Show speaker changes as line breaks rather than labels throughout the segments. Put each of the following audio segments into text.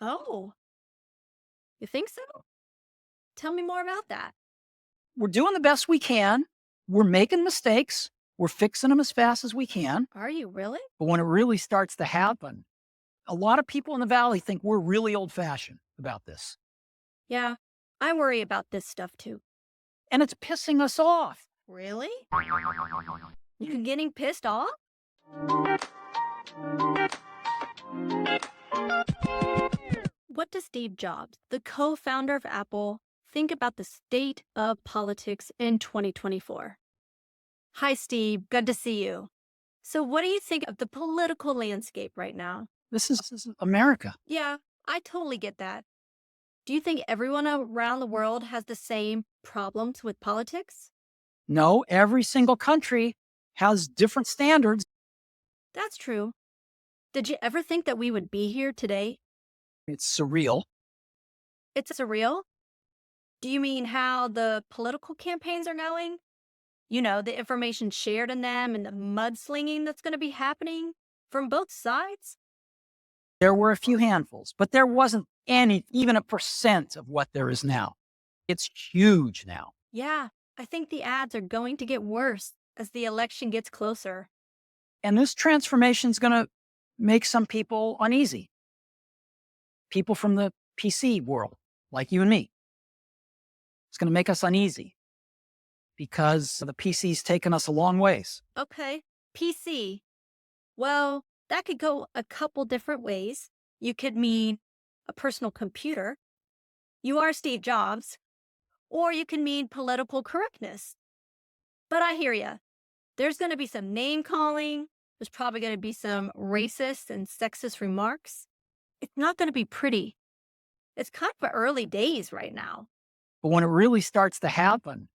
Oh, you think so? Tell me more about that.
We're doing the best we can. We're making mistakes. We're fixing them as fast as we can.
Are you really?
But when it really starts to happen, a lot of people in the Valley think we're really old fashioned about this.
Yeah, I worry about this stuff too.
And it's pissing us off.
Really? You're getting pissed off? What does Steve Jobs, the co founder of Apple, think about the state of politics in 2024? Hi, Steve. Good to see you. So, what do you think of the political landscape right now?
This is America.
Yeah, I totally get that. Do you think everyone around the world has the same problems with politics?
No, every single country has different standards.
That's true. Did you ever think that we would be here today?
It's surreal.
It's surreal. Do you mean how the political campaigns are going? You know, the information shared in them and the mudslinging that's going to be happening from both sides?
There were a few handfuls, but there wasn't any, even a percent of what there is now. It's huge now.
Yeah, I think the ads are going to get worse as the election gets closer.
And this transformation is going to make some people uneasy. People from the PC world, like you and me. It's going to make us uneasy because the PC's taken us a long ways.
Okay, PC. Well, that could go a couple different ways. You could mean a personal computer. You are Steve Jobs. Or you can mean political correctness. But I hear you. There's going to be some name calling. There's probably going to be some racist and sexist remarks. It's not going to be pretty. It's kind of early days right now.
But when it really starts to happen,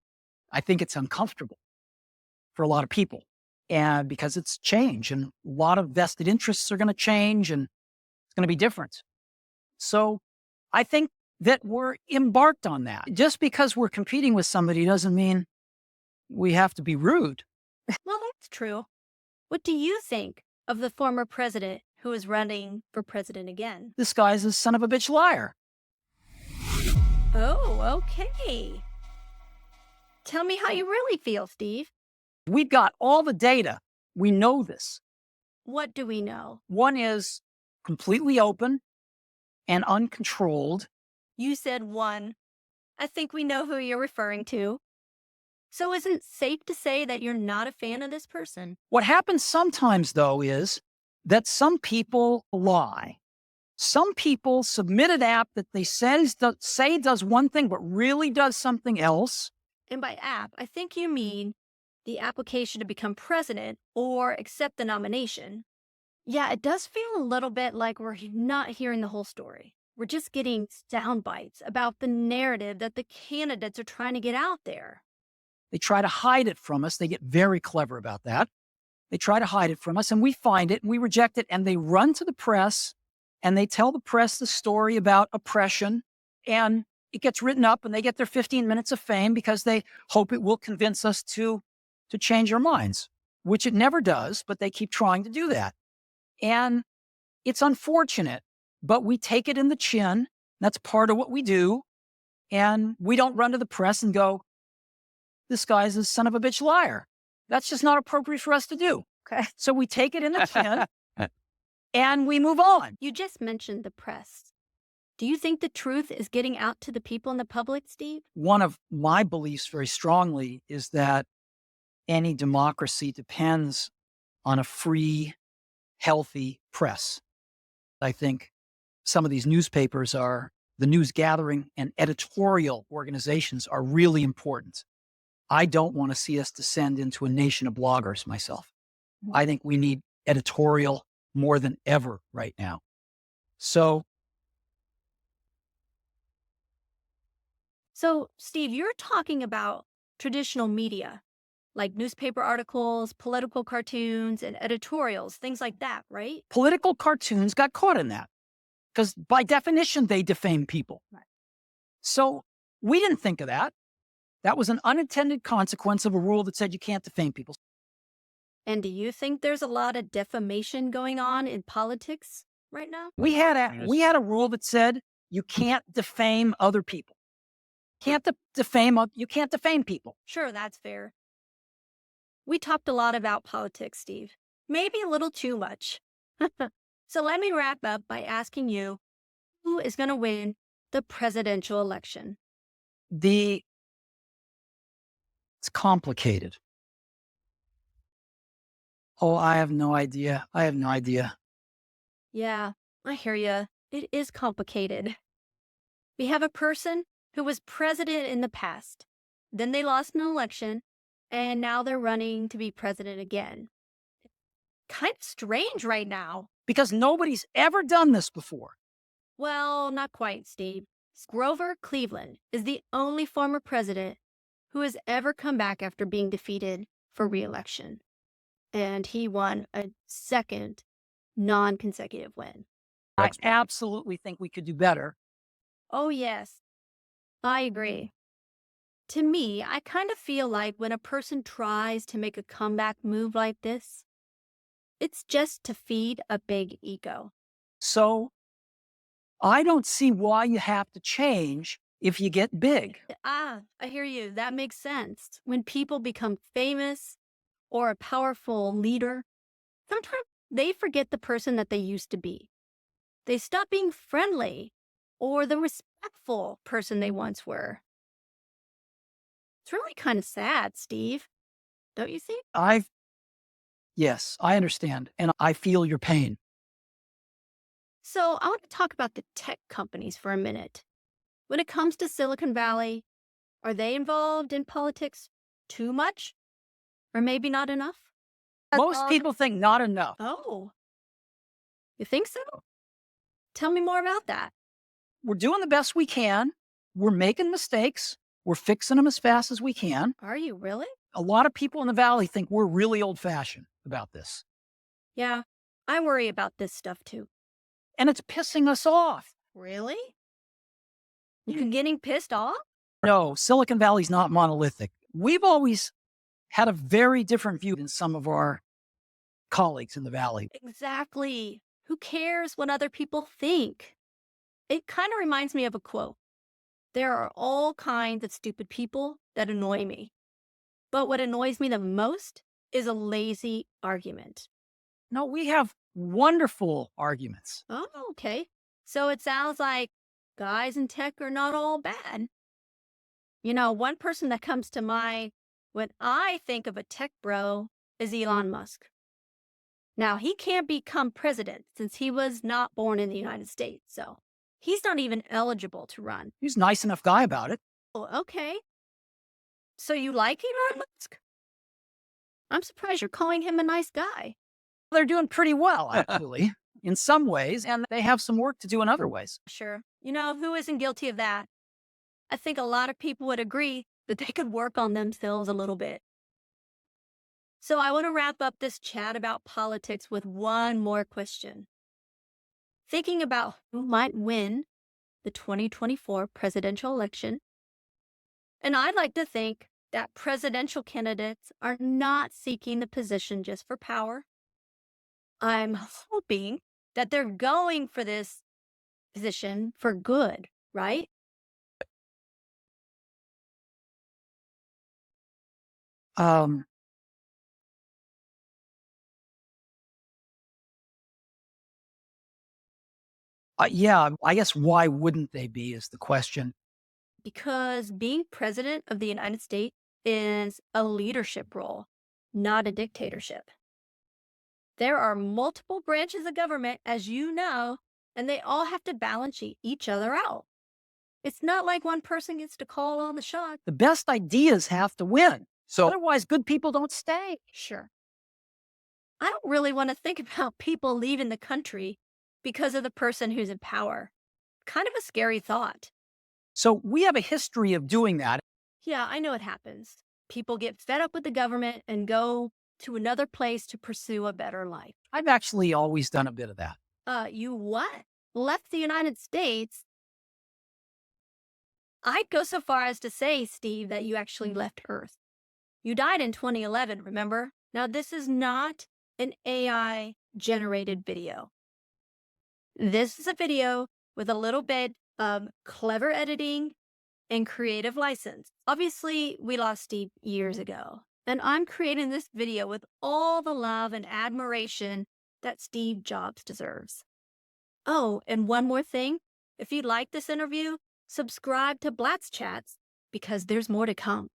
I think it's uncomfortable for a lot of people. And because it's change and a lot of vested interests are going to change and it's going to be different. So I think that we're embarked on that. Just because we're competing with somebody doesn't mean we have to be rude.
Well, that's true. What do you think of the former president who is running for president again?
This guy's a son of a bitch liar.
Oh, okay. Tell me how you really feel, Steve.
We've got all the data. We know this.
What do we know?
One is completely open and uncontrolled.
You said one. I think we know who you're referring to. So is it safe to say that you're not a fan of this person?
What happens sometimes, though, is that some people lie. Some people submit an app that they say does one thing, but really does something else.
And by app, I think you mean the application to become president or accept the nomination. Yeah, it does feel a little bit like we're not hearing the whole story. We're just getting sound bites about the narrative that the candidates are trying to get out there.
They try to hide it from us. They get very clever about that. They try to hide it from us, and we find it, and we reject it, and they run to the press, and they tell the press the story about oppression, and it gets written up, and they get their 15 minutes of fame because they hope it will convince us to change our minds, which it never does, but they keep trying to do that. And it's unfortunate, but we take it in the chin. That's part of what we do. And we don't run to the press and go, this guy's a son of a bitch liar. That's just not appropriate for us to do.
Okay.
So we take it in the chin and we move on.
You just mentioned the press. Do you think the truth is getting out to the people in the public, Steve?
One of my beliefs very strongly is that any democracy depends on a free, healthy press. I think some of these newspapers are, the news gathering and editorial organizations are really important. I don't want to see us descend into a nation of bloggers myself. I think we need editorial more than ever right now. So,
Steve, you're talking about traditional media, like newspaper articles, political cartoons, and editorials, things like that, right?
political cartoons got caught in that because by definition, they defame people.
Right.
So we didn't think of that. That was an unintended consequence of a rule that said you can't defame people.
And do you think there's a lot of defamation going on in politics right now?
We had a rule that said you can't defame other people. You can't defame people.
Sure, that's fair. We talked a lot about politics, Steve. Maybe a little too much. So let me wrap up by asking you, who is going to win the presidential election?
It's complicated. Oh, I have no idea. I have no idea.
Yeah, I hear you. It is complicated. We have a person who was president in the past. Then they lost an election, and now they're running to be president again. Kind of strange right now.
Because nobody's ever done this before.
Well, not quite, Steve. Grover Cleveland is the only former president who has ever come back after being defeated for re-election. And he won a second non-consecutive win.
I absolutely think we could do better.
Oh, yes, I agree. To me, I kind of feel like when a person tries to make a comeback move like this, it's just to feed a big ego.
So I don't see why you have to change if you get big.
I hear you. That makes sense. When people become famous or a powerful leader, sometimes they forget the person that they used to be. They stop being friendly or the respectful person they once were. It's really kind of sad, Steve. Don't you think?
Yes, I understand. And I feel your pain.
So I want to talk about the tech companies for a minute. When it comes to Silicon Valley, are they involved in politics too much? Or maybe not enough?
Most people think not enough.
Oh, you think so? Tell me more about that.
We're doing the best we can. We're making mistakes. We're fixing them as fast as we can.
Are you really?
A lot of people in the Valley think we're really old fashioned about this.
Yeah, I worry about this stuff too.
And it's pissing us off.
Really? You getting pissed off?
No, Silicon Valley's not monolithic. We've always had a very different view than some of our colleagues in the Valley.
Exactly. Who cares what other people think? It kind of reminds me of a quote. There are all kinds of stupid people that annoy me. But what annoys me the most is a lazy argument.
No, we have wonderful arguments.
Oh, okay. So it sounds like guys in tech are not all bad. You know, one person that comes to mind when I think of a tech bro is Elon Musk. Now, he can't become president since he was not born in the United States, so he's not even eligible to run.
He's a nice enough guy about it.
Oh, okay. So you like Elon Musk? I'm surprised you're calling him a nice guy.
They're doing pretty well, actually, in some ways, and they have some work to do in other ways.
Sure. You know, who isn't guilty of that? I think a lot of people would agree that they could work on themselves a little bit. So I want to wrap up this chat about politics with one more question. Thinking about who might win the 2024 presidential election, and I'd like to think that presidential candidates are not seeking the position just for power. I'm hoping that they're going for this position for good, right?
Um, yeah, I guess why wouldn't they be is the question.
Because being president of the United States is a leadership role, not a dictatorship. There are multiple branches of government, as you know, and they all have to balance each other out. It's not like one person gets to call all the shots.
The best ideas have to win. So otherwise, good people don't stay.
Sure. I don't really want to think about people leaving the country because of the person who's in power. Kind of a scary thought.
So we have a history of doing that.
Yeah, I know it happens. People get fed up with the government and go to another place to pursue a better life.
I've actually always done a bit of that.
You what? Left the United States? I'd go so far as to say, Steve, that you actually left Earth. You died in 2011, remember? Now, this is not an AI generated video. This is a video with a little bit of clever editing and creative license. Obviously, we lost Steve years ago, and I'm creating this video with all the love and admiration that Steve Jobs deserves. Oh, and one more thing. If you like this interview, subscribe to BlatzChatz because there's more to come.